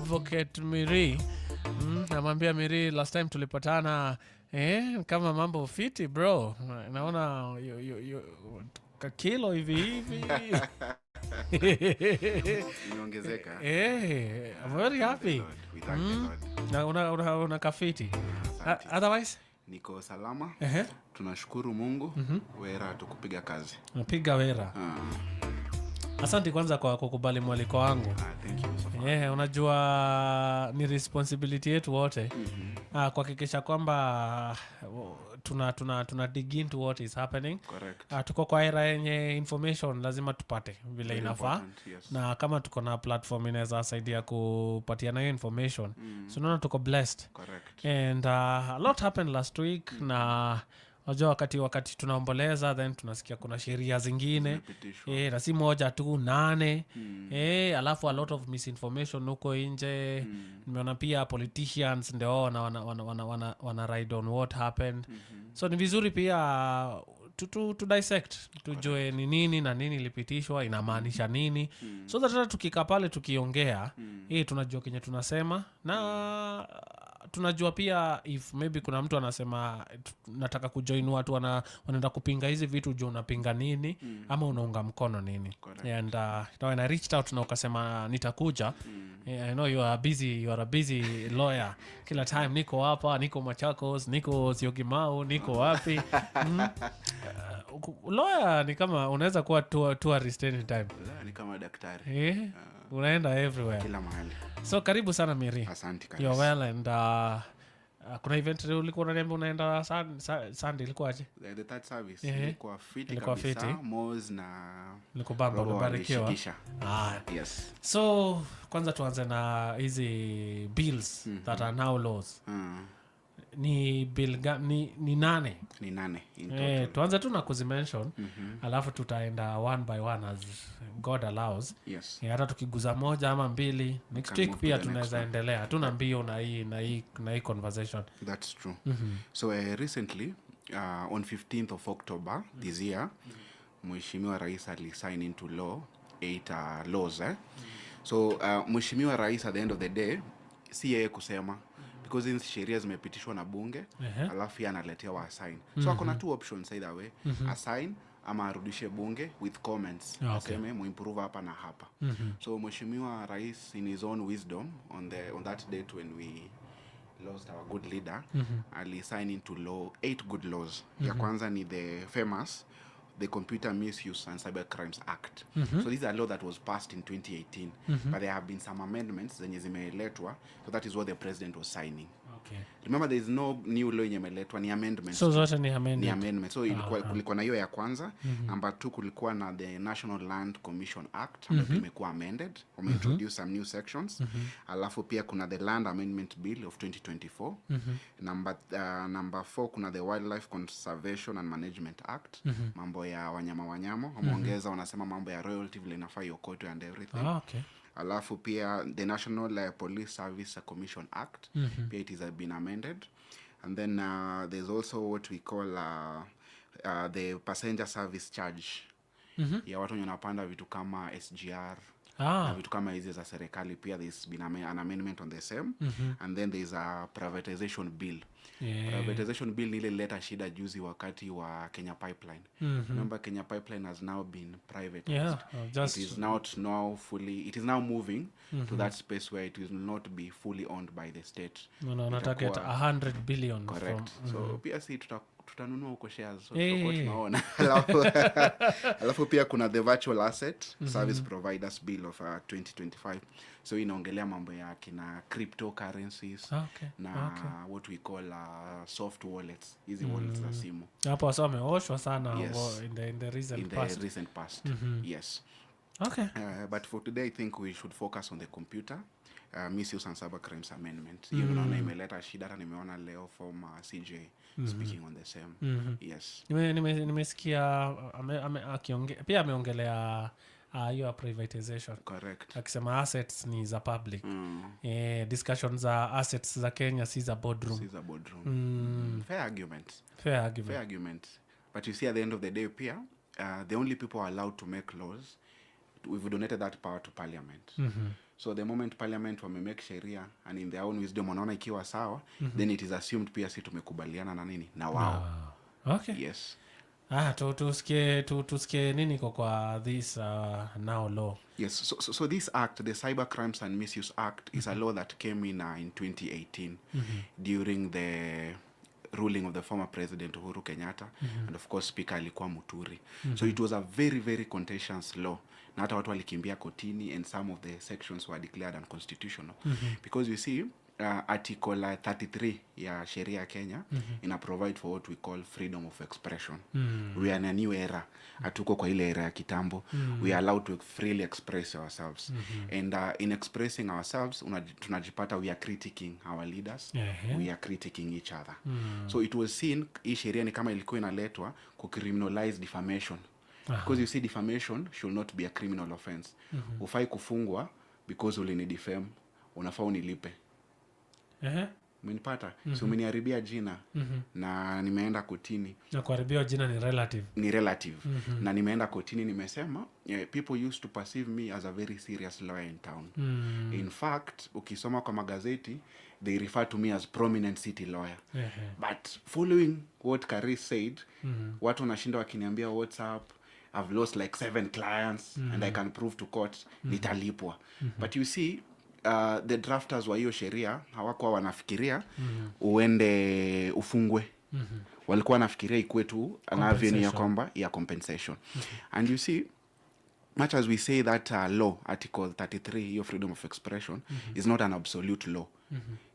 advocate Mirri. Namwambia Mirri, last time tulipatana kama mambo fiti bro. Naona kakilo hivi. Niongezeka. I'm very happy. Na una kafiti. Otherwise niko salama. Tunashukuru Mungu. Wera tukupiga kazi. Napiga wera. Asante kwanza kwa kukubali mwaliko wangu. Thank you so much. Unajua ni responsibility yetu wote kuhakikisha kwamba tuna dig into what is happening. Correct. Tuko kwa era yenye information lazima tupate vile inafaa. Yes. Na kama tuko na platform inaweza saidia kupatiana hiyo information. So naona tuko blessed. Correct. And a lot happened last week na unajua wakati tunaomboleza then tunasikia kuna sheria zingine na si moja tu 8 alafu a lot of misinformation huko nje. Nimeona pia politicians ndio wana ride on what happened. So ni vizuri pia to dissect tujue ni nini na nini ilipitishwa inamaanisha nini. So that hata tukikaa pale tukiongea tunajua kenye tunasema na tunajua pia if maybe kuna mtu anasema nataka kujoin watu wanaenda kupinga hizi vitu juu unapinga nini ama unaunga mkono nini. And when I reached out na ukasema nitakuja. I know you are a busy lawyer. Kila time niko hapa, niko Machakos, niko Syokimau, niko wapi. Lawyer ni kama unaweza kuwa tourist anytime. Ni kama daktari. Unaenda everywhere. Kila mahali. So karibu sana Mirri. Asante kabisa. You're well and kuna event ulikuwa unaniambia unaenda Sunday ilikuwa aje? The third service ilikuwa fiti kabisa. Moz na Nikubamba umebarikiwa. Yes. So kwanza tuanze na hizi bills that are now laws. Ni bill ni 8. Ni 8 in total. Tuanze tu na kuzimention alafu tutaenda one by one as God allows. Yes. Hata tukiguza moja ama mbili next week pia tunaweza endelea. Tuna mbio na hii conversation. That's true. So recently on 15th of October this year Mheshimiwa Rais alisign into law 8 laws. So Mheshimiwa Rais at the end of the day si yeye kusema because hizi sheria zimepitishwa na bunge alafu yeye analetewa assign. So akona two options either way. Assign ama arudishe bunge with comments. Aseme muimprove hapa na hapa. So Mheshimiwa Rais in his own wisdom on that date when we lost our good leader alisign into law 8 good laws. Ya kwanza ni the famous the Computer Misuse and Cyber Crimes Act. So this is a law that was passed in 2018 but there have been some amendments zenye zimeletwa, so that is what the president was signing. Okay. Remember there is no new law yenye imeletwa, ni amendments. So zote ni amendment. So kulikuwa na hiyo ya kwanza. Number 2 kulikuwa na the National Land Commission Act ambayo imekuwa amended, introduce some new sections. Alafu pia kuna the Land Amendment Bill of 2024. Number 4 kuna the Wildlife Conservation and Management Act. Mambo ya wanyama wameongeza wanasema mambo ya royalty vile inafaa yokoto and everything. Okay. Alafu pia the National Police Service Commission Act pia it has been amended. And then there's also what we call the passenger service charge. Ya watu wanapanda vitu kama SGR na vitu kama hizi za serikali pia there's been an amendment on the same. And then there's a privatization bill. Privatization bill ile leta shida juzi wakati wa Kenya Pipeline. Remember Kenya Pipeline has now been privatized. It is now moving to that space where it will not be fully owned by the state. Nataka 100 billion. Correct. So pia si tutanunua huko shares. So tunaona. Alafu pia kuna the Virtual Asset Service Providers Bill of 2025. So inaongelea mambo ya kina cryptocurrencies na what we call soft wallets, easy wallets za simu. Hapo wasa wameoshwa sana in the recent past. Yes. Okay. But for today I think we should focus on the computer misuse and cyber crimes amendment. Naona imeleta shida, nimeona leo from CJ speaking on the same. Yes. Nimesikia akiongea pia ameongelea hiyo privatization. Correct. Akisema assets ni za public. Discussions za assets za Kenya si za boardroom. Fair argument. But you see at the end of the day pia the only people are allowed to make laws, we've donated that power to parliament. So the moment parliament wamemake sheria and in their own wisdom wanaona ikiwa sawa, then it is assumed pia si tumekubaliana na nini na wao. Okay. Yes. Tusikie nini kwa this now law. Yes, so this act, the Cyber Crimes and Misuse Act, is a law that came in 2018 during the ruling of the former president Uhuru Kenyatta, and of course speaker alikuwa Muturi. So it was a very, very contentious law. Na hata watu walikimbia kotini, and some of the sections were declared unconstitutional. Because you see, article 33 ya sheria ya Kenya ina provide for what we call freedom of expression. We are in a new era. Hatuko kwa ile era ya kitambo. We are allowed to freely express ourselves. And in expressing ourselves, tunajipata we are critiquing our leaders. We are critiquing each other. So it was seen, hii sheria ni kama ilikuwa inaletwa kucriminalize defamation. Because you see, defamation should not be a criminal offense. Ufai kufungwa because ulini defame, unafaa unilipe. Umenipata? So umeniharibia jina na nimeenda kotini. Na kuharibia jina ni relative. Ni relative. Na nimeenda kotini nimesema, people used to perceive me as a very serious lawyer in town. In fact, ukisoma kwa magazeti, they refer to me as prominent city lawyer. But following what Karis said, watu wanashinda wakiniambia WhatsApp, I've lost like 7 clients and I can prove to court nitalipwa. But you see, the drafters wa hiyo sheria hawakuwa wanafikiria uende ufungwe. Walikuwa wanafikiria ikuwe tu an avenue ya kwamba ya compensation. And you see, much as we say that law, article 33, hiyo freedom of expression, is not an absolute law.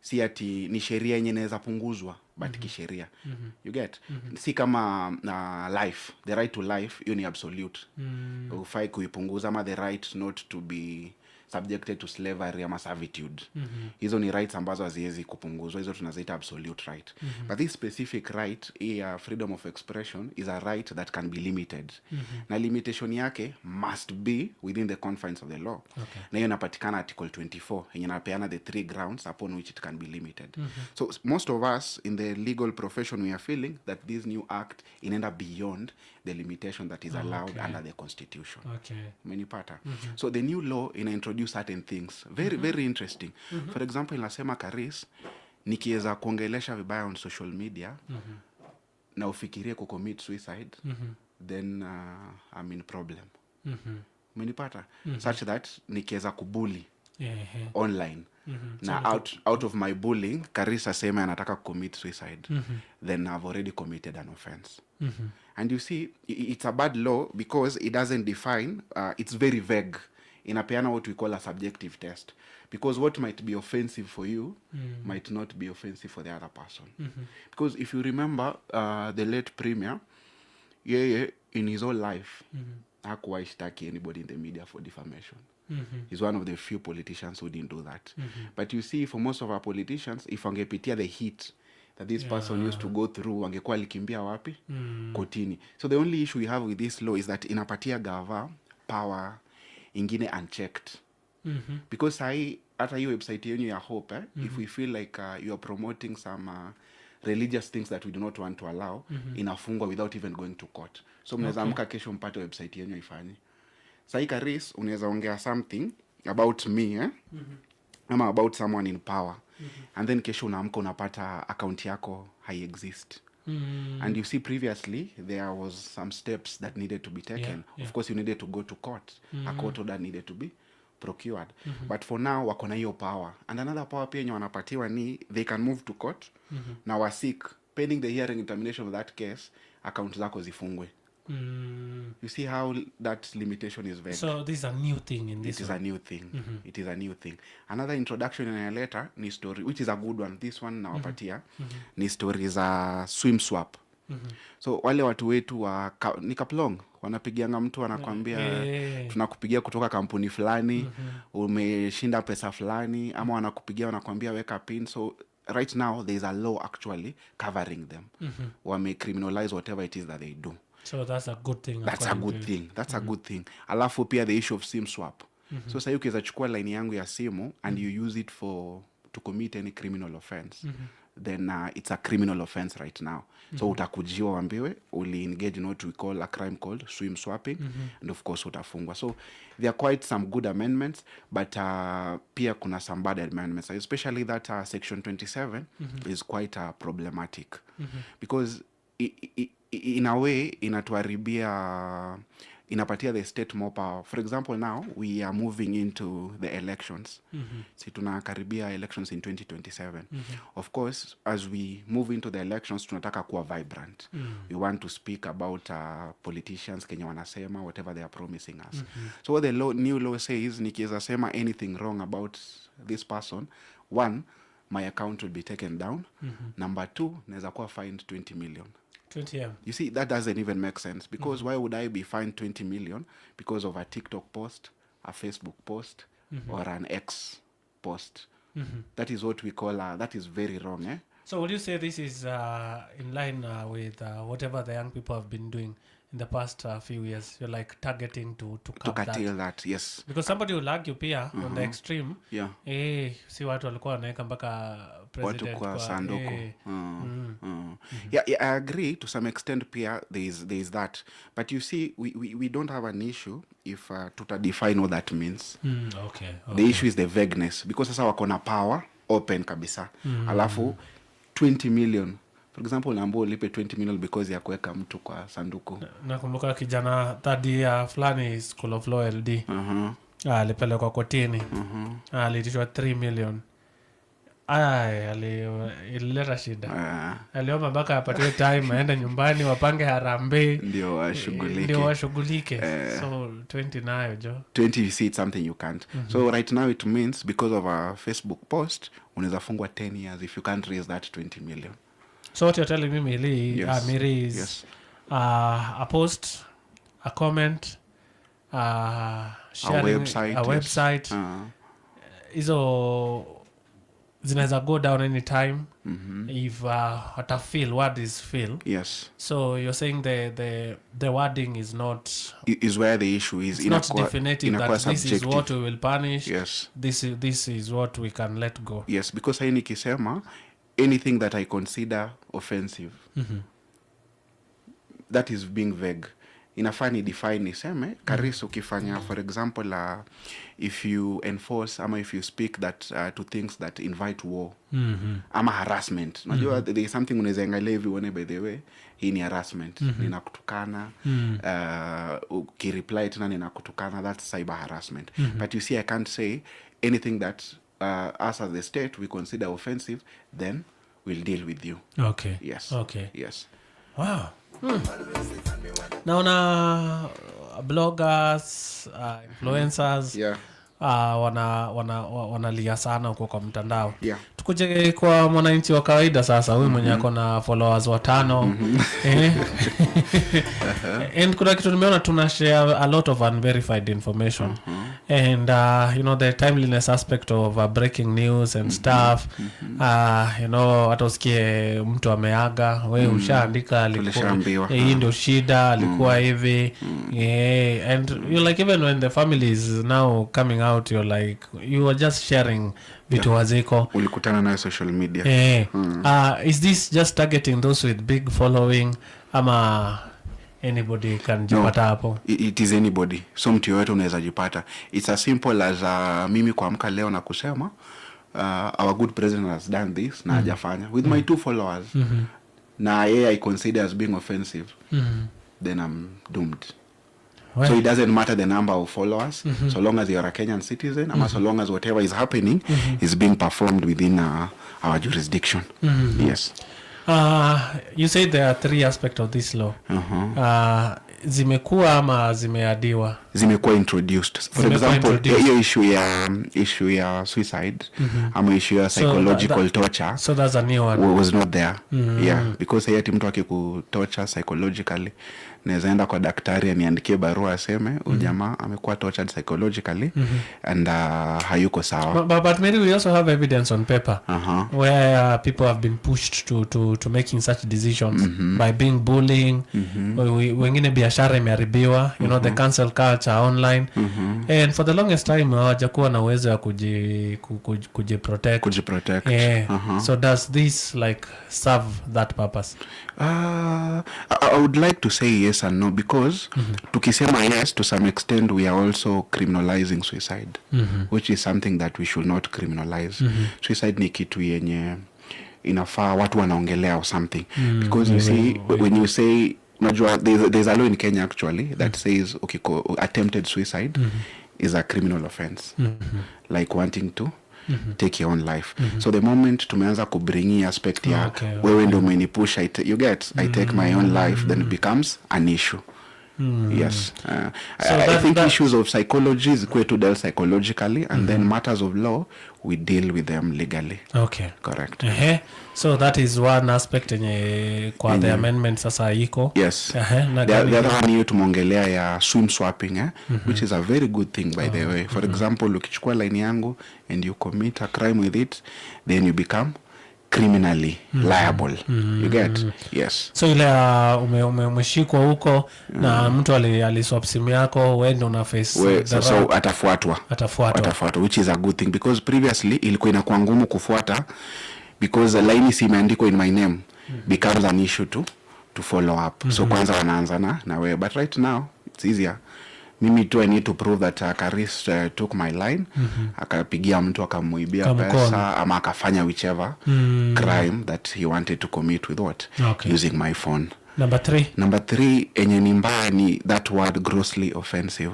Si ati ni sheria yenye inaweza punguzwa, but kisheria. You get? Si kama life, the right to life, hiyo ni absolute. Ufai kuipunguza, ama the right not to be subjected to slavery ama servitude. Hizo ni rights ambazo haziwezi kupunguzwa, hizo tunaziita absolute right. But this specific right, freedom of expression, is a right that can be limited. Na limitation yake must be within the confines of the law. Na hiyo inapatikana article 24 yenye inapeana the 3 grounds upon which it can be limited. So most of us in the legal profession, we are feeling that this new act inaenda beyond the limitation that is allowed under the constitution. Umenipata? So the new law introduce certain things very very interesting. For example, inasema Karis, nikiweza kuongelesha vibaya on social media na ufikirie kucommit suicide, then I'm in problem. Umenipata? Such that nikiweza kubully online na out of my bullying Karis asema anataka commit suicide, then I've already committed an offense. And you see, it's a bad law because it doesn't define, it's very vague. Inapeana what we call a subjective test, because what might be offensive for you might not be offensive for the other person. Because if you remember, the late premier, in his whole life, hakuwahi shtaki anybody in the media for defamation. He's one of the few politicians who didn't do that. But you see, for most of our politicians, if wangepitia the heat that this person used to go through, wangekuwa likimbia wapi? Kotini. So the only issue we have with this law is that inapatia gava power ingine unchecked. Because sahi hata hiyo website yenu ya Hope, if we feel like you are promoting some religious things that we do not want to allow, inafungwa without even going to court. So mnaweza amka kesho mpate website yenu ifanye. Sahi Karis, unaweza ongea something about me, ama about someone in power, and then kesho unaamka unapata account yako hai exist. And you see, previously there was some steps that needed to be taken. Of course, you needed to go to court. A court order needed to be procured. But for now, wako na hiyo power. And another power pia yenye wanapatiwa ni they can move to court na wasik, pending the hearing and termination of that case, account zako zifungwe. You see how that limitation is vague. So this is a new thing in this. It is a new thing. It is a new thing. Another introduction in a letter ni story, which is a good one. This one nawapatia ni story za swim swap. So wale watu wetu wa ni Kaplong wanapigianga mtu anakuambia tunakupigia kutoka kampuni fulani, umeshinda pesa fulani, ama wanakupigia wanakuambia weka pin. So right now there is a law actually covering them. Wame criminalize whatever it is that they do. So that's a good thing. That's a good thing. That's a good thing. Alafu pia the issue of SIM swap. So sasa ukiweza chukua line yangu ya simu and you use it to commit any criminal offense, then it's a criminal offense right now. So utakujiwa wambiwe uli engage in what we call a crime called swim swapping, and of course utafungwa. So there are quite some good amendments, but pia kuna some bad amendments, especially that section 27 is quite problematic because in a way inatuharibia, inapatia the state more power. For example, now we are moving into the elections. Si tunakaribia elections in 2027. Of course, as we move into the elections, tunataka kuwa vibrant. We want to speak about politicians, Kenya wanasema, whatever they are promising us. So what the new law says, nikiweza sema anything wrong about this person, one, my account will be taken down. Number two, naweza kuwa fined 20 million. 20M. You see, that doesn't even make sense because why would I be fined 20 million because of a TikTok post, a Facebook post, or an X post? That is what we call, that is very wrong. So would you say this is in line with whatever the young people have been doing in the past few years? You're like targeting to curtail that, yes. Because somebody will argue pia on the extreme. Yeah. Si watu walikuwa wanaweka mpaka president watu kwa sanduku. Yeah, I agree to some extent pia there is that. But you see, we don't have an issue if tuta define what that means. Okay. The issue is the vagueness. Because sasa wako na power open kabisa. Alafu 20 million. For example, Nambo ulipe 20 million because ya kuweka mtu kwa sanduku. Nakumbuka kijana third year fulani School of Law LD. Alipelekwa kotini. Alitishwa 3 million. Ilileta shida. Aliomba mpaka apatiwe time aende nyumbani wapange harambee ndio washughulike. So 20 nayo jo. 20 you see it's something you can't. So right now it means because of a Facebook post unaweza fungwa 10 years if you can't raise that 20 million. So what you're telling me, Mirri, is a post, a comment, sharing, a website. Hizo zinaweza go down anytime if what feel, what is feel. Yes. So you're saying the wording is not... Is where the issue is. It's not definitive that this is what we will punish. Yes. This is what we can let go. Yes, because I nikisema anything that I consider offensive, that is being vague. Inafaa ni define niseme Karis ukifanya for example if you enforce ama if you speak that to things that invite war ama harassment. Unajua there is something unaweza angalia hivi uone by the way hii ni harassment, ninakutukana, ukireply tena ninakutukana, that's cyber harassment. But you see I can't say anything that us as the state we consider offensive, then we'll deal with you. Okay. Yes. Okay. Yes. Wow. Naona bloggers, influencers, wanalia sana huko kwa mtandao. Tukuje kwa mwananchi wa kawaida sasa, huyu mwenye ako na followers 5. And kuna kitu nimeona tuna share a lot of unverified information. And the timeliness aspect of breaking news and stuff. Hata usikie mtu ameaga, wewe ushaandika alikuwa hii ndio shida, alikuwa hivi. And you like even when the family is now coming out, you're like you are just sharing vitu waziko ulikutana na social media. Is this just targeting those with big following ama anybody can jipata hapo? It is anybody. So mtu yoyote unaweza jipata. It's as simple as mimi kuamka leo na kusema our good president has done this na hajafanya with my 2 followers. Na yeye I consider as being offensive. Then I'm doomed. Well, so it doesn't matter the number of followers, so long as you're a Kenyan citizen, and so long as whatever is happening is being performed within our jurisdiction. Yes. You said there are 3 aspects of this law. Zimekuwa ama zimeadiwa? Zimekuwa introduced. For example, hiyo issue ya suicide, ama issue ya psychological torture. So that's a new one. Was not there. Yeah, because hayati mtu akikutorture psychologically, naweza enda kwa daktari aniandikie barua aseme ujamaa amekuwa tortured psychologically and hayuko sawa. But maybe we also have evidence on paper where people have been pushed to making such decisions by being bullying. Wengine biashara imeharibiwa, the cancel culture. culture online. And for the longest time hawajakuwa na uwezo ya kujiprotect. So does this like serve that purpose? I would like to say yes and no, because tukisema yes, to some extent we are also criminalizing suicide, which is something that we should not criminalize. Suicide ni kitu yenye inafaa watu wanaongelea or something, because you see when you say, unajua there's a law in Kenya actually that says okay, attempted suicide is a criminal offense, like wanting to take your own life. So the moment tumeanza kubringi aspect ya wewe ndio umenipusha, you get, I take my own life, then it becomes an issue. Yes. So I think issues of psychology is to deal psychologically, and then matters of law we deal with them legally. Okay. Correct. So that is one aspect kwa the amendment sasa iko. Yes. The other one hiyo tumongelea ya swim swapping, which is a very good thing by the way. For example, ukichukua line yangu and you commit a crime with it, then you become criminally liable. You get? Yes. So ile umeshikwa huko na mtu aliswap simu yako, wewe ndio una face so atafuatwa, which is a good thing, because previously ilikuwa inakuwa ngumu kufuata because line si imeandikwa in my name, becomes an issue to follow up. So kwanza wanaanza na wewe, but right now it's easier. Mimi tu I need to prove that Karis took my line, akapigia mtu akamuibia pesa ama akafanya whichever crime that he wanted to commit with using my phone. Number three enye ni mbaya ni that word grossly offensive.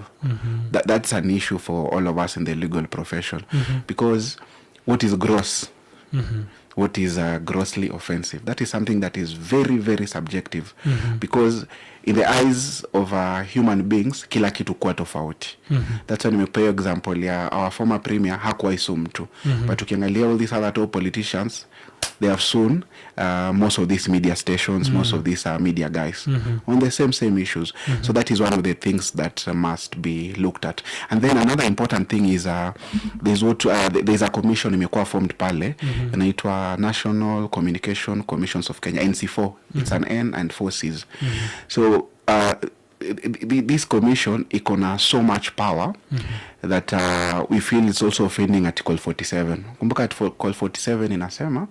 That's an issue for all of us in the legal profession, because what is gross? What is grossly offensive? That is something that is very, very subjective, because in the eyes of human beings kila kitu kwa tofauti. That's why nimepea example ya our former premier hakuwa isu mtu, but ukiangalia all these other top politicians, they have soon most of these media stations, most of these media guys on the same issues. So that is one of the things that must be looked at. And then another important thing is there's a commission imekuwa formed pale, inaitwa National Communication Commissions of Kenya, NC4. It's an N and 4 C's. So this commission ikona so much power that we feel it's also offending Article 47. Kumbuka Article 47 inasema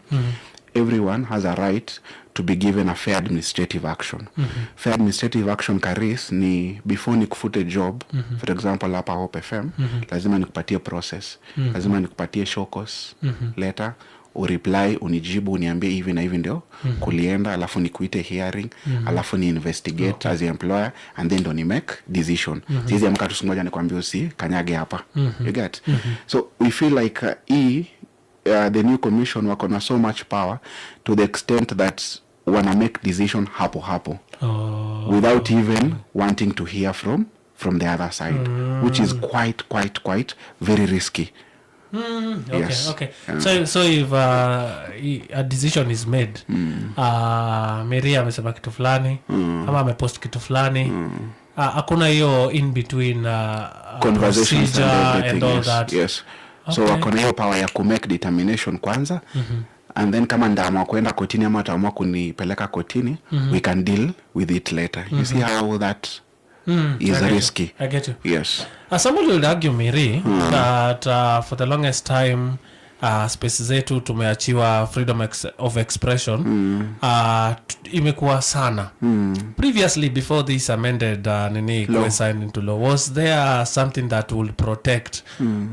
everyone has a right to be given a fair administrative action. Fair administrative action Karis ni before nikufute job, for example hapa Hope FM, lazima nikupatie process, lazima nikupatie shokos letter, ureply, unijibu, uniambie hivi na hivi ndio kulienda, alafu nikuite hearing, alafu ni investigate as the employer, and then ni make decision. Sisi amka tusingoja nikwambie usi kanyage hapa. You get? So we feel like the new commission wako na so much power to the extent that wanna make decision hapo without even wanting to hear from the other side, which is quite very risky. Okay. So if a decision is made, Mirri amesema kitu fulani ama amepost kitu fulani, hakuna hiyo in between conversations and all that. Yes. So wako na hiyo power ya ku make determination kwanza, and then kama ndaamua kwenda kotini ama ataamua kunipeleka kotini, we can deal with it later. You see how that is risky. I get you. Yes. Somebody will argue, Mirri, that for the longest time space zetu tumeachiwa freedom of expression imekuwa sana. Previously, before this amended law signed into law, was there something that will protect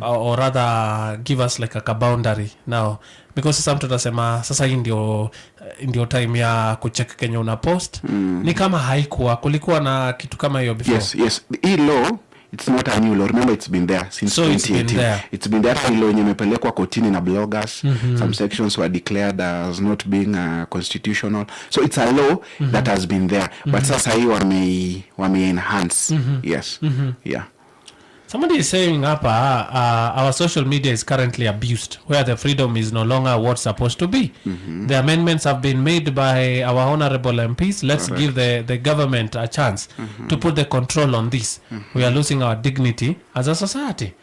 or rather give us like a boundary now? Because some tunasema sasa hii ndio time ya kucheck Kenya una post, ni kama haikuwa kulikuwa na kitu kama hiyo before. Yes. Hii law, it's not a new law. Remember, it's been there since 2018. It's been there. Hii law imepelekwa kotini na bloggers. Some sections were declared as not being constitutional. So it's a law that has been there. But sasa hii wame enhance. Yes. Yeah. Somebody is saying our social media is currently abused, where the freedom is no longer what's supposed to be. The amendments have been made by our honorable MPs. Let's give the government a chance to put the control on this. We are losing our dignity as a society.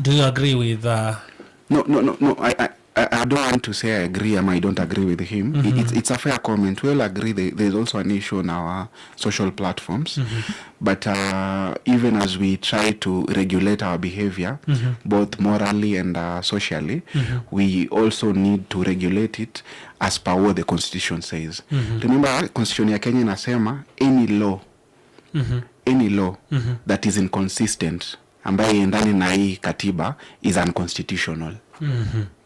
Do you agree with... No. I don't want to say I agree or I don't agree with him. It's a fair comment. We all agree there's also an issue on our social platforms. But even as we try to regulate our behavior, both morally and socially, we also need to regulate it as per what the Constitution says. Remember, Constitution ya Kenya inasema any law that is inconsistent ambaye endani na hii katiba is unconstitutional.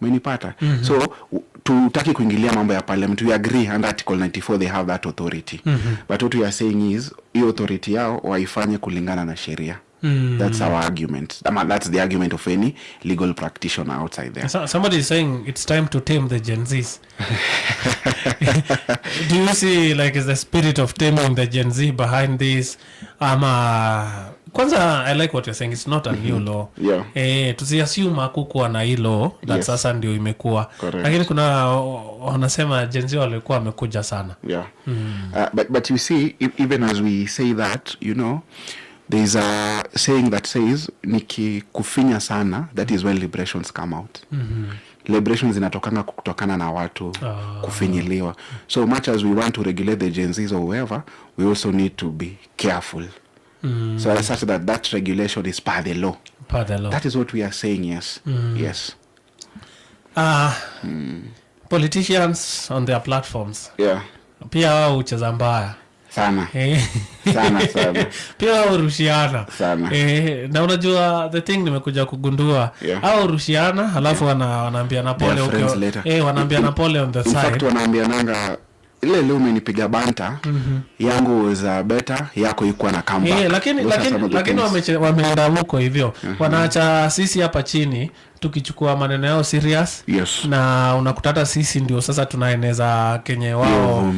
Menipata? So tutaki kuingilia mambo ya parliament. We agree under article 94 they have that authority. But what we are saying is hiyo authority yao waifanye kulingana na sheria. That's our argument. That's the argument of any legal practitioner outside there. Somebody is saying it's time to tame the Gen Zs. Do you see like is the spirit of taming the Gen Z behind this? Kwanza I like what you're saying. It's not a new law. Yeah. Tusiassume hakukuwa na hii law that sasa ndio imekuwa. Lakini kuna wanasema Gen Z walikuwa wamekuja sana. Yeah. But you see, even as we say that, you know, there's a saying that says nikikufinya sana, that is when liberations come out. Liberations zinatokanga kutokana na watu kufinyiliwa. So much as we want to regulate the Gen Zs or whoever, we also need to be careful. So such that regulation is per the law. Per the law. That is what we are saying, yes. Yes. Politicians on their platforms. Yeah. Pia wao ucheza mbaya. Sana. Sana. Pia wao rushiana. Sana. Na unajua the thing nimekuja kugundua. Hao rushiana halafu wanaambia na pole huko. Wanaambia na pole on the side. In fact wanaambia nanga ile leo umenipiga banta yangu was better yako iko na comeback. Lakini wameenda huko hivyo. Wanaacha sisi hapa chini tukichukua maneno yao serious. Yes. Na unakutata sisi ndio sasa tunaeneza Kenya wao.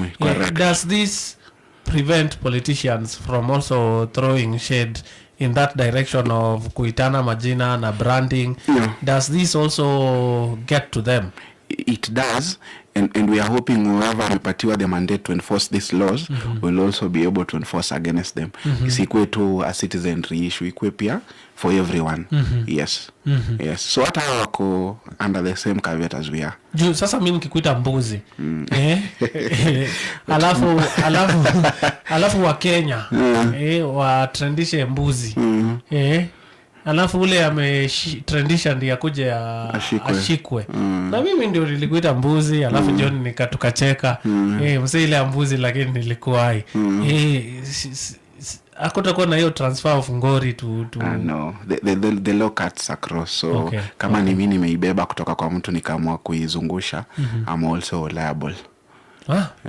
Does this prevent politicians from also throwing shade in that direction of kuitana majina na branding? Does this also get to them? It does, and we are hoping whoever amepatiwa the mandate to enforce these laws will also be able to enforce against them. Isikwe tu a citizenry issue, ikwe pia for everyone. Yes. Yes. So hata wako under the same caveat as we are. Juu sasa mimi nikikuita mbuzi. Alafu wa Kenya wa trendishe mbuzi. Alafu ule ametrendisha ndiye akuje ashikwe. Na mimi ndio nilikuita mbuzi, alafu John nikatukacheka. Msee ile mbuzi lakini nilikuwa hai. Hakutakuwa na hiyo transfer of ngori to no, the law cuts across. So kama ni mimi nimeibeba kutoka kwa mtu nikaamua kuizungusha, I'm also liable.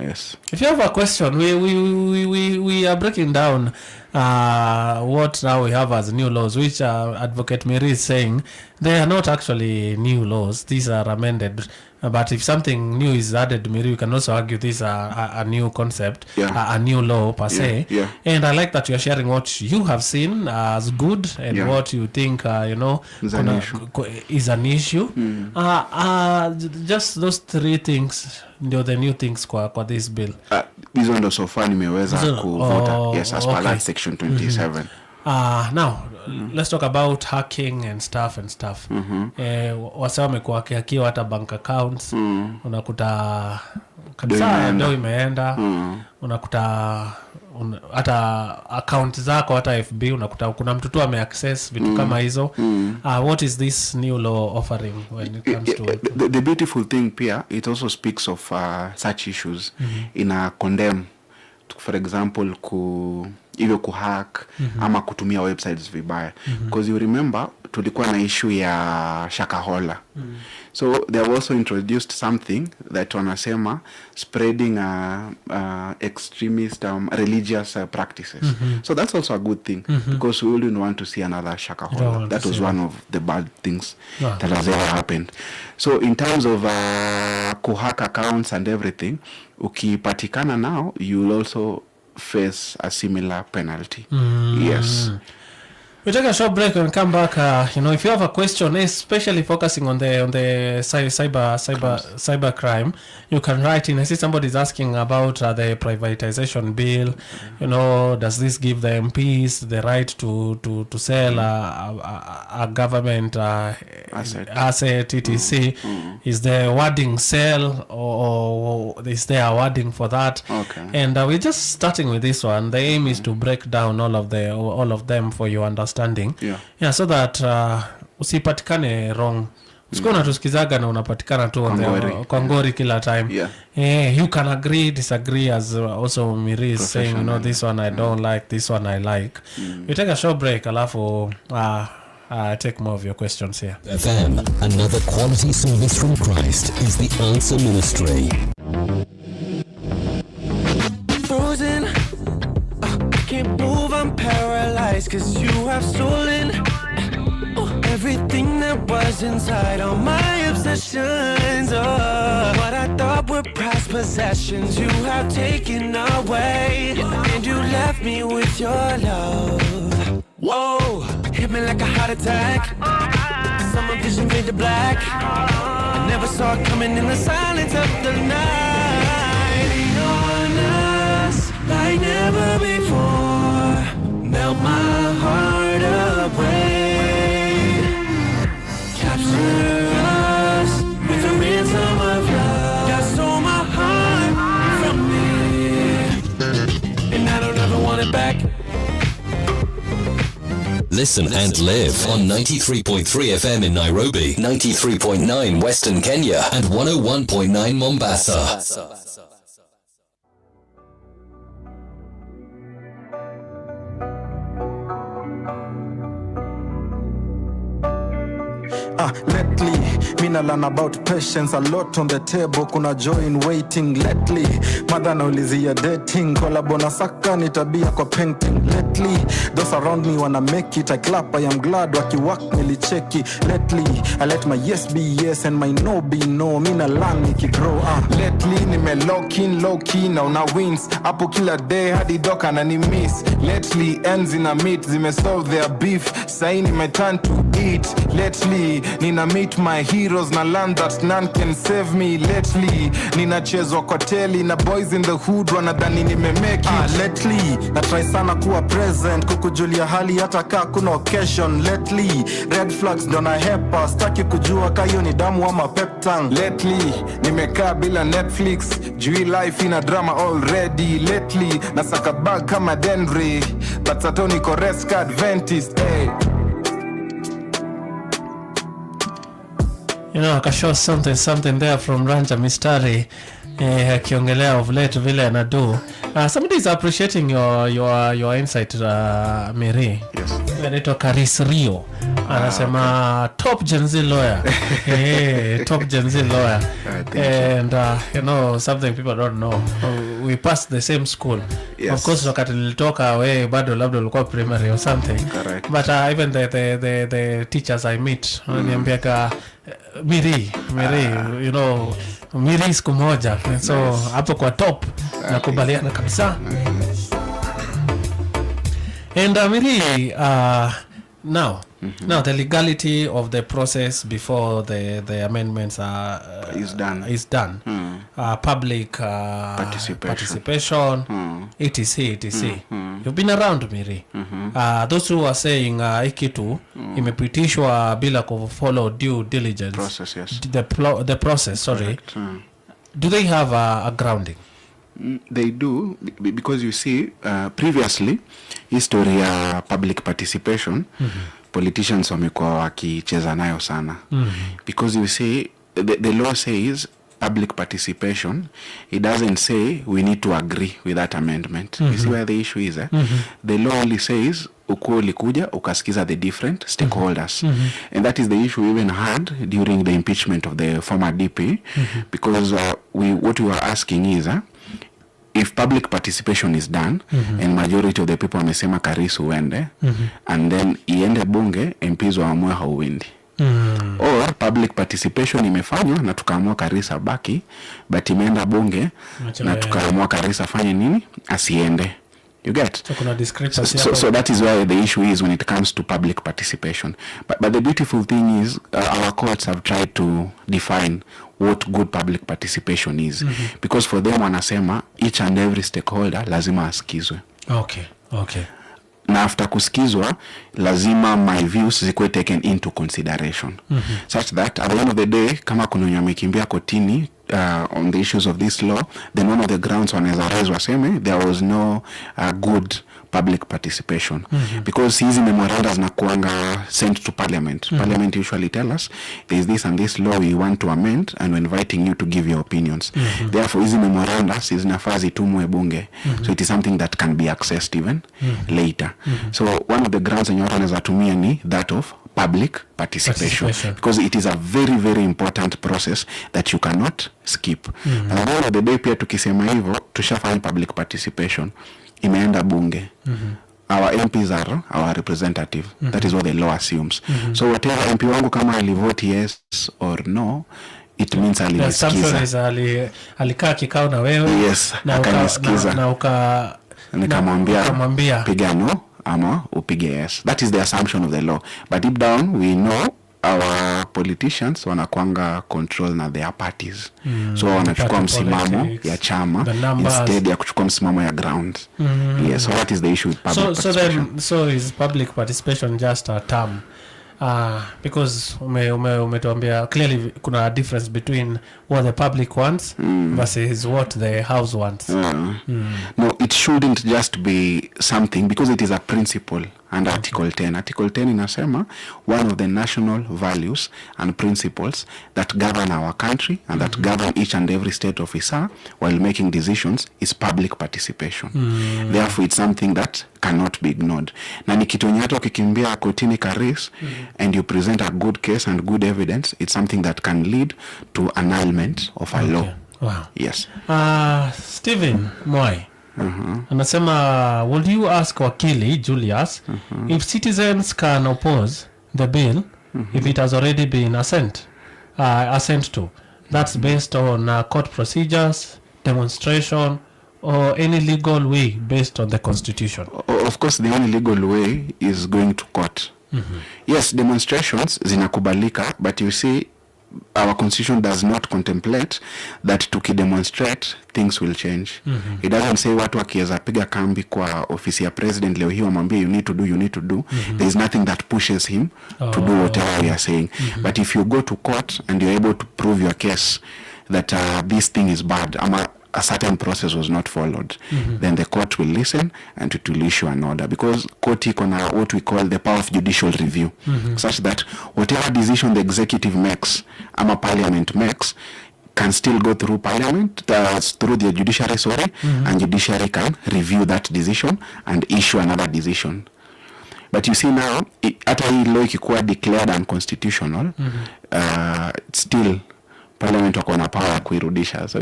Yes. If you have a question, we are breaking down what now we have as new laws, which Advocate Mirri is saying they are not actually new laws. These are amended. But if something new is added, Mirri, we can also argue this a new concept, a new law per se. And I like that you are sharing what you have seen as good and what you think, is an issue. Just those three things, the new things kwa this bill. Hizo ndo so far nimeweza kuvota. Yes, as per that section 27. Now let's talk about hacking and stuff. Wasa wamekuwa wakihakiwa hata bank accounts. Unakuta kabisa ndio imeenda. Unakuta hata account zako hata FB unakuta kuna mtu tu ameaccess vitu kama hizo. What is this new law offering when it comes to the beautiful thing pia, it also speaks of such issues in a condemn, for example hivyo kuhack ama kutumia websites vibaya. Because you remember tulikuwa na issue ya Shakahola. So they have also introduced something that wanasema spreading extremist religious practices. So that's also a good thing because we wouldn't want to see another Shakahola. That was one of the bad things that has ever happened. So in terms of kuhack accounts and everything, ukipatikana now, you will also face a similar penalty. Yes. We take a short break and come back. If you have a question, especially focusing on the cyber crime, you can write in. I see somebody's asking about the privatization bill. Does this give the MPs the right to sell a government asset, etc.? Is the wording sell or is there a wording for that? Okay. And we're just starting with this one. The aim is to break down all of them for your understanding. So that usipatikane wrong. Usikuwa unatusikizaga na unapatikana tu kwa ngori kila time. You can agree, disagree, as also Mirri is saying, this one I don't like, this one I like. We take a short break, alafu take more of your questions here. FM, another quality service from Christ, is the Answer Ministry. Frozen, can't move, I'm paralyzed, 'cause you have stolen everything that was inside, all my obsessions. What I thought were prized possessions, you have taken away, and you left me with your love. Whoa, hit me like a heart attack. Summer vision fade to black. I never saw it coming in the silence of the night. On us like never before, melt my heart away. Capture us with a ransom of love that stole my heart from me, and I don't ever want it back. Listen and live on 93.3 FM in Nairobi, 93.9 Western Kenya, and 101.9 Mombasa. Lately, mina learn about patience, a lot on the table, kuna joy in waiting. Lately, mother naulizia dating, collabo na saka ni tabia kwa painting. Lately, those around me wanna make it, I clap, I am glad wakiwak nilicheki. Lately, I let my yes be yes and my no be no, mina learn nikigrow. Lately, nime low key, na una wins, hapo kila day hadi doka na ni miss. Lately, ends in a meet, zime solve their beef, sahi nime turn to eat. Lately, nina meet my heroes na learn that none can save me. Lately, nina chezwa kwa teli na boys in the hood wanadhani nimemake it. Lately, na try sana kuwa present, kukujulia hali hata kaa kuna occasion. Lately, red flags ndo na hepa, staki kujua kayo ni damu ama pep tang. Lately, nimekaa bila Netflix, jui life ina drama already. Lately, nasaka bag kama Denry, but sato niko red card Adventist, hey. Akashow something there from Ranja Mistari, akiongelea of late vile anadu. Somebody is appreciating your insight, Mirri. Yes. Anaitwa Karis Rio. Anasema top Gen Z lawyer. Top Gen Z lawyer. And something people don't know. We passed the same school. Yes. Of course wakati nilitoka we bado labda ulikuwa primary or something. Correct. But even the teachers I meet wananiambiaga Mirri, Mirri siku moja. So hapo kwa top nakubaliana kabisa. And Mirri, now the legality of the process before the amendments is done. Public participation, etc. You've been around, Mirri. Those who are saying ikitu imepitishwa bila kufollow due diligence Process, yes. the process, sorry. Do they have a grounding? They do, because you see, previously history ya public participation, politicians wamekuwa wakicheza nayo sana. Because you see, the law says public participation, it doesn't say we need to agree with that amendment. You see where the issue is, eh? The law only says ukuwa ulikuja ukasikiza the different stakeholders. And that is the issue we even had during the impeachment of the former DP, because what we were asking is, if public participation is done, and majority of the people wamesema Karisu uende, and then iende bunge, MPs waamue hauendi. Or public participation imefanywa na tukaamua Karisa baki, but imeenda bunge na tukaamua Karisa fanye nini? Asiende. You get? So kuna discrepancy. So that is why the issue is when it comes to public participation. But the beautiful thing is our courts have tried to define what good public participation is. Because for them wanasema each and every stakeholder lazima asikizwe. Okay. Na after kusikizwa lazima my views zikuwe taken into consideration. Such that at the end of the day kama kuna wenye wamekimbia kotini on the issues of this law, then one of the grounds wanaweza raise waseme there was no good public participation. Because hizi memoranda zinakuanga sent to parliament. Parliament usually tell us there is this and this law we want to amend and we're inviting you to give your opinions. Therefore hizi memoranda zinafaa zitumwe bunge. So it is something that can be accessed even later. So one of the grounds yenye watu wanaweza tumia ni that of public participation. Because it is a very very important process that you cannot skip. And at the end of the day pia tukisema hivyo tushafanya public participation, imeenda bunge. Our MPs are our representative. That is what the law assumes. So whatever MP wangu kama alivote yes or no, it means alisikiza. Alikaa kikao na wewe. Yes, akanisikiza. Na nikamwambia piga no ama upige yes. That is the assumption of the law. But deep down we know our politicians wanakuanga control na their parties. So wanachukua msimamo ya chama instead ya kuchukua msimamo ya ground. Yes, so that is the issue with public participation. So is public participation just a term? Because umetuambia clearly kuna a difference between what the public wants versus what the house wants. No, it shouldn't just be something, because it is a principle under Article 10. Article 10 inasema one of the national values and principles that govern our country and that govern each and every state officer while making decisions is public participation. Therefore it's something that cannot be ignored. Na ni kitu hata ukikimbia kotini karis and you present a good case and good evidence, it's something that can lead to annulment of a law. Wow. Yes. Stephen Mwai anasema, would you ask wakili Julius if citizens can oppose the bill if it has already been assent to? That's based on court procedures, demonstration, or any legal way based on the constitution? Of course, the only legal way is going to court. Yes, demonstrations zinakubalika, but you see, our constitution does not contemplate that tukidemonstrate things will change. It doesn't say watu wakiweza piga kambi kwa ofisi ya president leo hii wamwambie you need to do. There is nothing that pushes him to do whatever we are saying. But if you go to court and you're able to prove your case that this thing is bad, a certain process was not followed, then the court will listen and it will issue an order, because court iko na what we call the power of judicial review, such that whatever decision the executive makes ama parliament makes can still go through parliament, through the judiciary, and judiciary can review that decision and issue another decision. But you see now, hata hii law ikikuwa declared unconstitutional, still parliament wako na power kuirudisha. So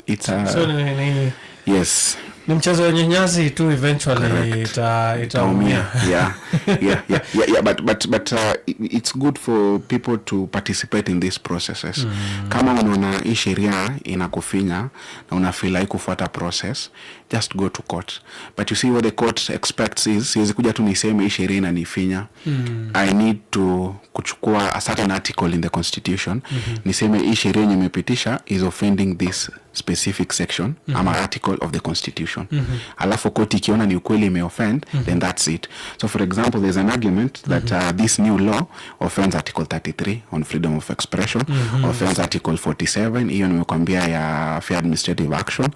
it's a yes, ni mchezo wenye nyasi tu, eventually itaumia. Yeah, but it's good for people to participate in these processes. Kama unaona hii sheria inakufinya na una feel like kufuata process, just go to court. But you see what the court expects is, siwezi kuja tu niseme hii sheria inanifinya. I need to kuchukua a certain article in the constitution, niseme hii sheria yenye nimepitisha is offending this specific section ama article of the constitution. Alafu koti ikiona ni ukweli imeoffend, then that's it. So for example, there's an argument that this new law offends article 33 on freedom of expression, offends article 47, hiyo nimekwambia ya fair administrative action,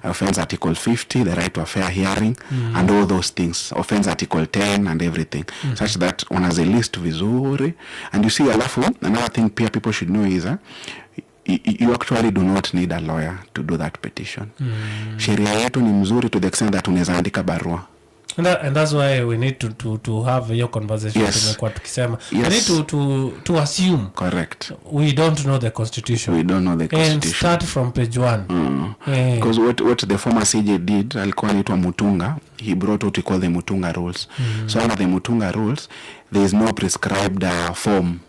offends article 50, the right to a fair hearing, and all those things, offends article 10 and everything, such that wanaze list vizuri. And you see, alafu another thing pia people should know is you actually do not need a lawyer to do that petition. Sheria yetu ni mzuri to the extent that unaweza andika barua. And that's why we need to have your conversation. Tumekuwa tukisema we need to assume, correct, we don't know the constitution. And start from page 1. Because what the former CJ did, alikuwa anaitwa Mutunga, he brought what we call the Mutunga rules. So under the Mutunga rules, there is no prescribed form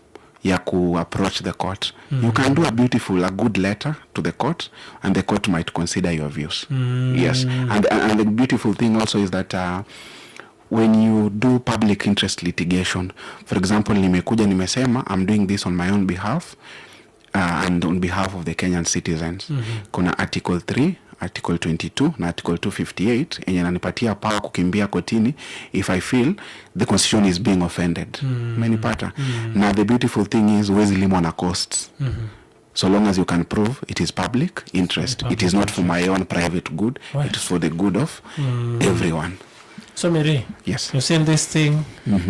ya ku approach the court. You can do a good letter to the court, and the court might consider your views. Yes, and the beautiful thing also is that when you do public interest litigation, for example, nimekuja nimesema I'm doing this on my own behalf and on behalf of the Kenyan citizens. Kuna article 3, article 22 na article 258 yenye inanipatia power kukimbia kotini if I feel the constitution is being offended. Menipata. Now the beautiful thing is huwezi limwa na costs. So long as you can prove it is public interest. It is not for my own private good. It is for the good of everyone. So Mirri, yes, you've seen this thing.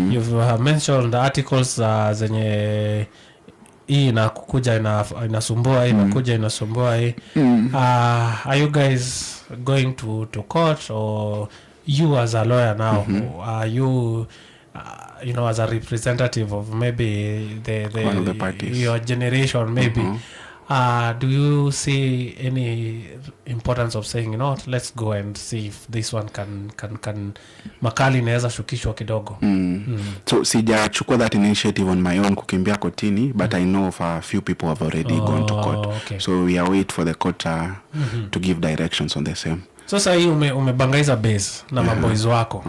You've mentioned the articles zenye hii inakuja inasumbua inakuja inasumbua hii. Are you guys going to court, or you as a lawyer now, are you you know, as a representative of maybe one of the parties, your generation maybe, do you see any importance of saying, you know what, let's go and see if this one can makali inaweza shukishwa kidogo? So sijachukua that initiative on my own kukimbia kotini, but I know of a few people have already gone to court. Okay. So we are wait for the court to give directions on the same. Sasa hii umebangaiza base na maboys wako.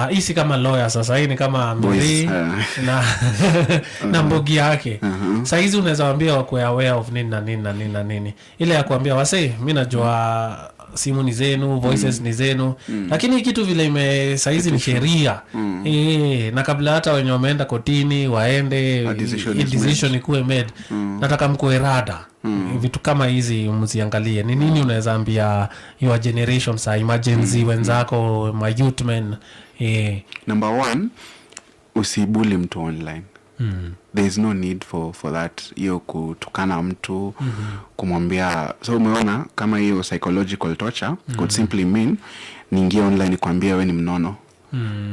Hii si kama lawyer, sasa hii ni kama Mirri na mbogi yake. Sasa hizi unaweza waambia wako aware of nini na nini na nini na nini. Ile ya kuambia wase, mimi najua simu ni zenu, voices ni zenu, lakini kitu vile saizi ni sheria. Na kabla hata wenye wameenda kotini waende decision ikuwe made, nataka mkoe rada. Vitu kama hizi mziangalie. Ni nini unaweza ambia your generation, sa emergency wenzako, my youth men? Number 1, usibuli mtu online. There is no need for that. Hiyo kutukana mtu, kumwambia. So umeona kama hiyo psychological torture could simply mean niingie online nikwambia wewe ni mnono.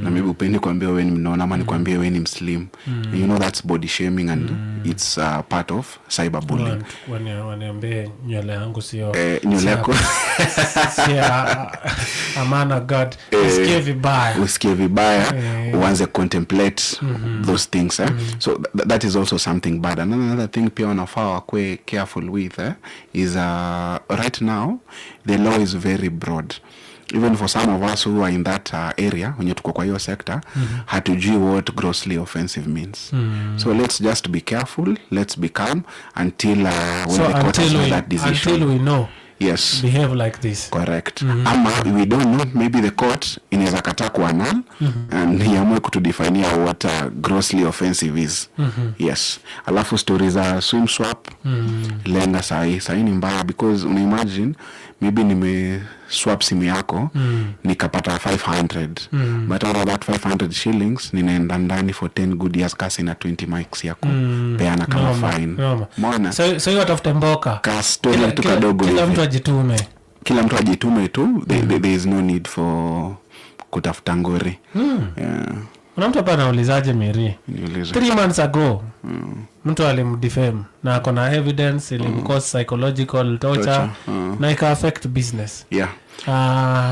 Na maybe upendi kuambia wewe ni mnono, ama nikwambia wewe ni mslim. You know that's body shaming, and it's part of cyberbullying. Waniambie nywele yangu sio nywele yako amana God, usikie vibaya, uanze contemplate those things. So that is also something bad. And another thing pia wanafaa wakwe careful with is right now the law is very broad. Even for some of us who are in that area, when you tuko kwa hiyo sector, hatujui what grossly offensive means. So let's just be careful, let's be calm until when the court has made that decision. Until we know. Yes. Behave like this. Correct. Ama we don't know, maybe the court inaweza kataa kuanal and hiamwe kutudefine what grossly offensive is. Yes. Alafu stories za swim swap, lenga sahi ni mbaya, because unaimagine maybe nime swap simu yako nikapata 500 but out of that 500 shillings ninaenda ndani for 10 good years kasi na 20 mics yako peana kama fine. Mbona so hiyo atafuta mboka ka story tu kadogo, kila mtu ajitume tu. There is no need for kutafuta ngori. Kuna mtu hapa anaulizaje Mirri, 3 months ago mtu alimdefame na akona evidence ilimcause psychological torture na ika affect business.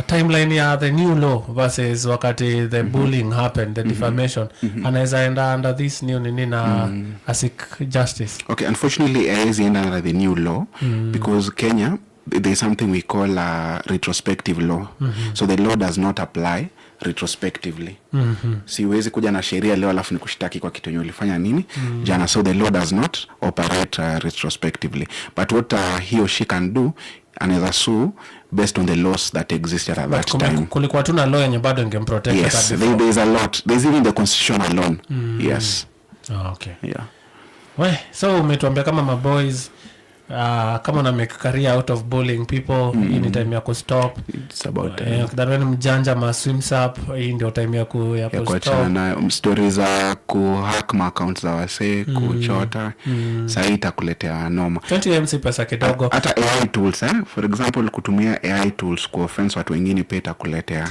Timeline ya the new law versus wakati the bullying happened, the defamation, anaweza enda under this new nini na seek justice? Okay, unfortunately I is under the new law because Kenya there is something we call a retrospective law. So the law does not apply retrospectively. Siwezi kuja na sheria leo alafu nikushtaki kwa kitu ulifanya nini jana. So the law does not operate retrospectively, but what he or she can do, anaweza sue based on the laws that existed at that time. Kulikuwa tuna law yenye bado ingemprotect. Yes, there is a lot. There's even the constitution alone. Yes. Okay. Yeah. So umetuambia kama my boys, kama una make career out of bullying people, in time ya stop. It's about kidani mjanja ma swims up, hii ndio time ya kuachana na stories za kuhack accounts za wase, kuchota. Sasa itakuletea noma. 20 MC pesa kidogo. Hata AI tools for example, kutumia AI tools ku offense watu wengine pia itakuletea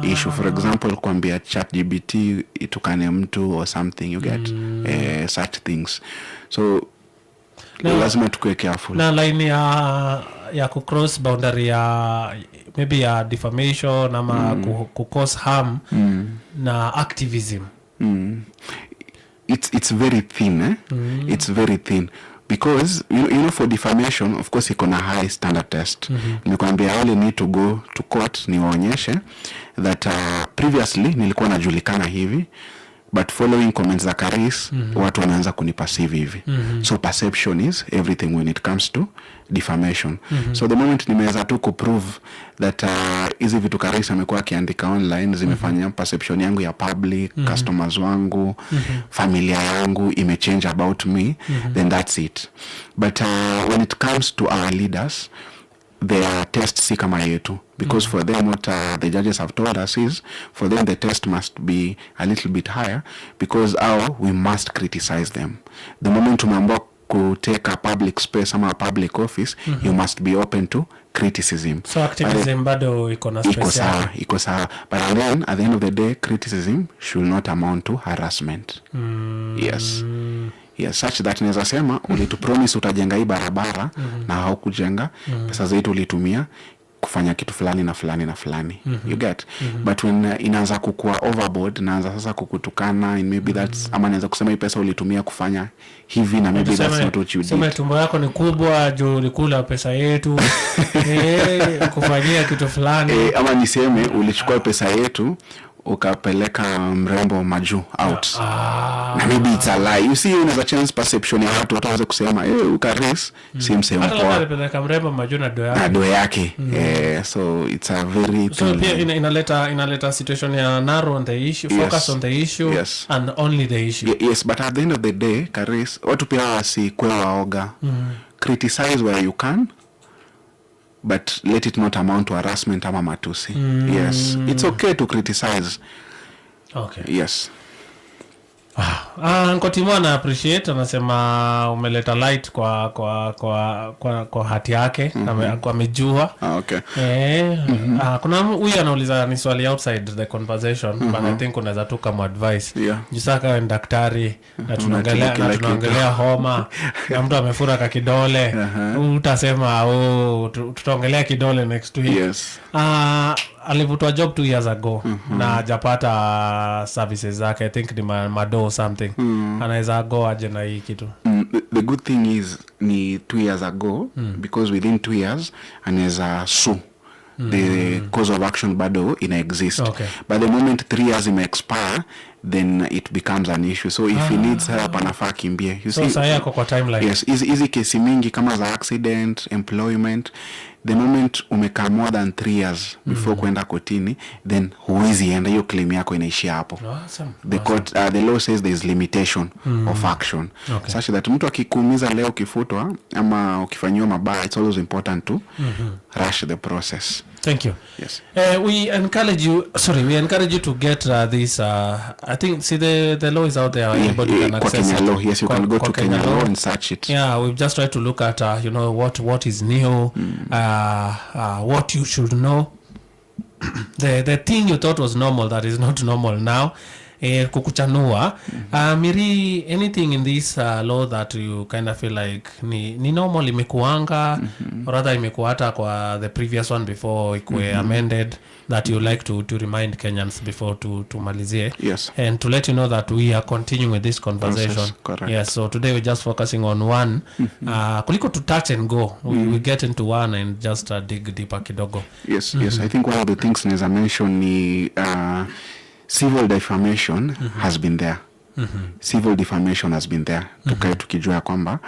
issue. For example, kuambia ChatGPT itukane mtu or something, you get such things. So lazima tukue careful. Na line ya ku cross boundary ya maybe ya defamation ama ku cause harm na activism. it's very thin it's very thin because you know for defamation of course iko na high standard test. Nimekwambia I only need to go to court niwaonyeshe that previously nilikuwa najulikana hivi, but following comments za Karis watu wanaanza kuniperceive hivi. So perception is everything when it comes to defamation. So the moment nimeweza tu kuprove that hizi vitu Karis amekuwa akiandika online zimefanya perception yangu ya public, customers wangu, familia yangu imechange about me, then that's it. But when it comes to our leaders, their test si kama yetu, because for them what the judges have told us is for them the test must be a little bit higher, because we must criticize them. The moment umeambiwa to take a public space ama a public office, you must be open to criticism. So activism bado iko na stress yake. Iko sawa. But then at the end of the day, criticism should not amount to harassment. Yes, such that naweza sema ulitupromise utajenga hii barabara na haukujenga, pesa zetu ulitumia kufanya kitu fulani na fulani na fulani. You get? But when inaanza kukua overboard, naanza sasa kukutukana, and maybe that's ama naanza kusema hii pesa ulitumia kufanya hivi na maybe that's not what you did. Sema tumbo yako ni kubwa juu ulikula pesa yetu kufanyia kitu fulani. Ama niseme ulichukua pesa yetu ukapeleka mrembo maju out. Na maybe it's a lie. You see, unaweza change perception ya watu wataanza kusema Karis si msemo poa. Hata alipeleka mrembo maju na do yake. So it's a very so pia inaleta situation ya narrow on the issue, focus on the issue and only the issue. Yes, but at the end of the day, Karis, watu pia wasikwe waoga. Criticize where you can, but let it not amount to harassment ama matusi. Yes, it's okay to criticize. Okay. Yes. Nkotimo na appreciate, anasema umeleta light kwa hati yake, kwa amejua. Okay. Kuna huyu anauliza ni swali outside the conversation, but I think unaweza tu kama advice. Jisaka ni daktari na tunaongelea homa na mtu amefura ka kidole, utasema tutaongelea kidole next week. Yes. Alivutwa job 2 years ago na japata services zake, I think ni mado or something. Anaweza go aje na hii kitu. The good thing is ni 2 years ago, because within 2 years anaweza sue. The cause of action bado ina exist. Okay. But the moment 3 years ime expire, then it becomes an issue. So if he needs help anafaa kimbie. You see, so yako kwa timeline. Yes, hizi kesi mingi kama za accident, employment, the moment umekaa more than 3 years before kwenda kotini, then huwezi enda, hiyo claim yako inaishia hapo. Awesome. The court, the law says there is limitation of action. Okay. Such that mtu akikuumiza leo ukifutwa ama ukifanyiwa mabaya, it's always important to rush the process. Thank you. Yes. We encourage you to get this I think the law is out there, anybody can access Kenya it. law. Yes, you can go to Kenya law and search it. Yeah, we've just tried to look at what is new, what you should know. The thing you thought was normal that is not normal now. Kukuchanua. Mirri, anything in this law that you kind of feel like ni normal imekuanga, or rather imekuwa hata kwa the previous one before ikue amended, that you like to remind Kenyans before to malizie? Yes. And to let you know that we are continuing with this conversation. Process, correct. Yes, so today we're just focusing on one. Kuliko to touch and go. We get into one and just dig deeper kidogo. Yes, yes. I think one of the things Neza mentioned ni civil defamation has been there. Civil defamation has been there. Tukae tukijua ya kwamba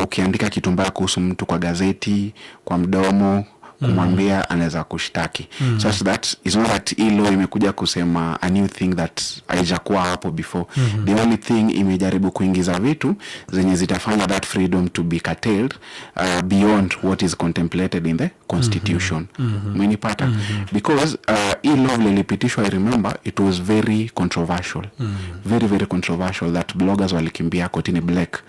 ukiandika kitu mbaya kuhusu mtu kwa gazeti, kwa mdomo, kumwambia anaweza kushtaki. Such that is not that ilo imekuja kusema a new thing that haijakuwa hapo before. The only thing imejaribu kuingiza vitu zenye zitafanya that freedom to be curtailed beyond what is contemplated in the constitution. Umenipata? Because law lilipitishwa, I remember it was very controversial. Very, very controversial that bloggers walikimbia kotini black.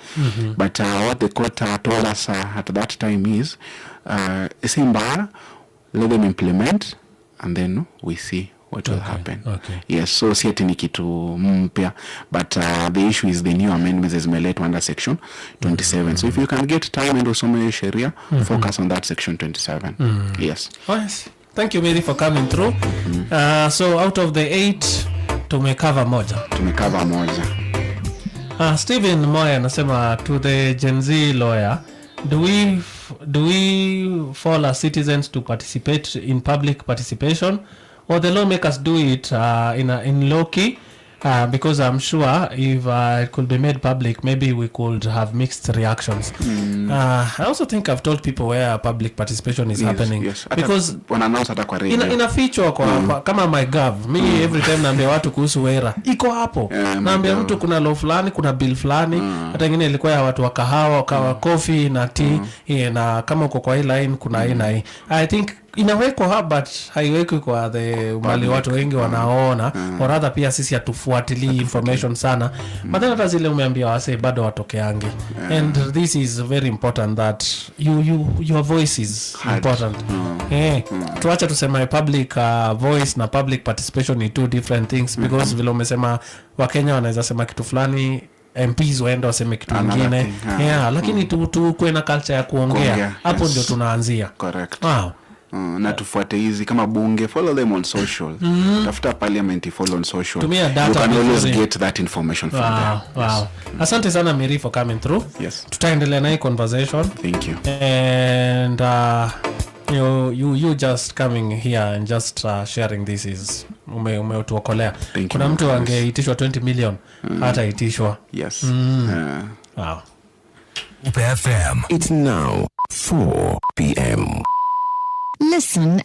But what the court told us at that time is Simba, let them implement and then we see what will happen. Okay. Yes, so si ati ni kitu mpya, but the issue is the new amendments zimeletwa under section 27. So if you can get time and usome sheria, focus on that section 27. Yes. Oh, yes. Thank you, Mirri, for coming through. So out of the 8 tumekava moja. Steven Moya anasema to the Gen Z lawyer, do we fall as citizens to participate in public participation, or the lawmakers do it in low key? Because I'm sure if it could be made public, maybe we could have mixed reactions. I also think I've told people where public participation is happening. Yes. Because inafichwa kwa kama my gov. Me every time naambia watu kuhusu wera. Iko hapo. Naambia mtu kuna law fulani, kuna bill fulani. Hata ingine ilikuwa ya watu wa kahawa, coffee na tea. Na kama uko kwa hii line kuna hii na hii. I think inawekwa hapa but haiwekwi kwa the mali watu wengi wanaona or rather pia sisi hatufuatilii information sana but then hata zile umeambia wase bado watokeangi and this is very important that your voice is important. Tuacha tuseme public voice na public participation ni two different things because vile umesema Wakenya wanaweza sema kitu fulani, MPs waenda waseme kitu kingine lakini tu kuwe na culture ya kuongea hapo ndio tunaanzia. Correct. Wow. Na tufuate hizi kama bunge, follow them on social. Tafuta parliament, follow on social. Tumia data, you can always get that information from there. Wow. Yes. Asante sana Mirri for coming through. Yes. Tutaendelea na hii conversation. Thank you. And you just coming here and just sharing this is umetuokolea. Kuna mtu angeitishwa 20 million hata itishwa. Yes. Wow. FM. It's now 4 p.m. Listen